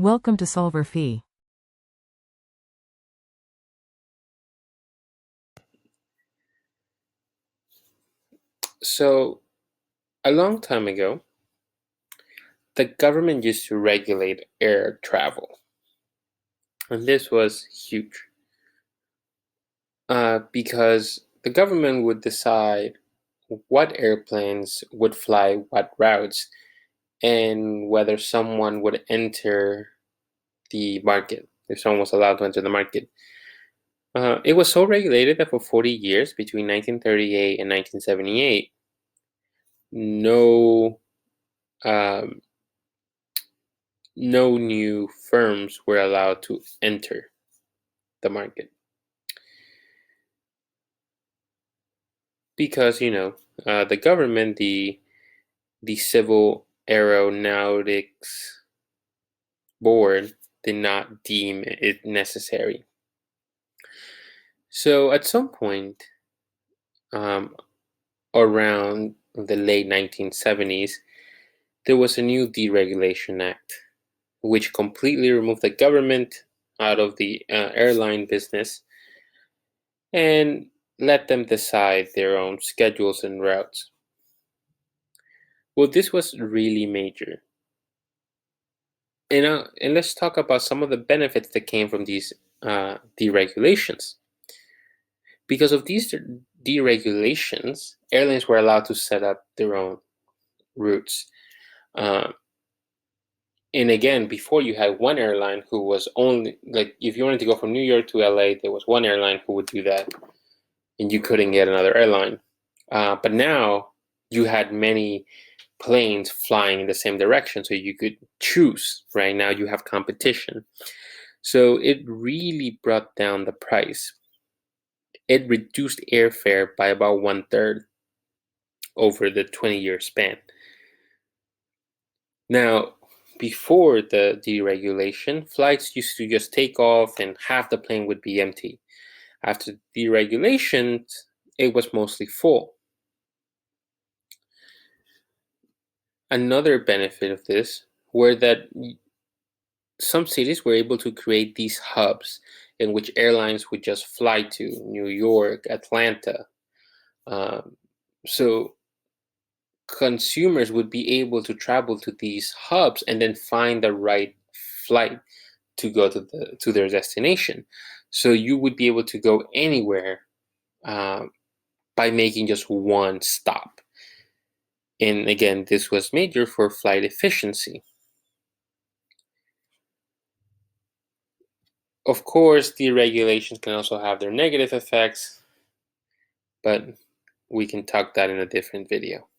Welcome to solverfy. So, a long time ago, the government used to regulate air travel. And this was huge because the government would decide what airplanes would fly what routes and whether someone would enter the market, if someone was allowed to enter the market. It was so regulated that for 40 years, between 1938 and 1978, no um, no new firms were allowed to enter the market because the government, the Civil Aeronautics Board, did not deem it necessary. So at some point, um, around the late 1970s, there was a new deregulation act which completely removed the government out of the airline business and let them decide their own schedules and routes. Well, this was really major. And let's talk about some of the benefits that came from these deregulations. Because of these deregulations, airlines were allowed to set up their own routes. Uh, and again, before you had one airline who was only, like, if you wanted to go from New York to LA, there was one airline who would do that, and you couldn't get another airline. But now you had many planes flying in the same direction, so you could choose. Right now you have competition. So it really brought down the price. It reduced airfare by about 1/3 over the 20-year span. Now, before the deregulation, flights used to just take off and half the plane would be empty. After deregulation, it was mostly full. Another benefit of this were that some cities were able to create these hubs in which airlines would just fly to New York, Atlanta. Um, so consumers would be able to travel to these hubs and then find the right flight to go to their destination. So you would be able to go anywhere by making just one stop. And again, this was major for flight efficiency. Of course, deregulations can also have their negative effects, but we can talk that in a different video.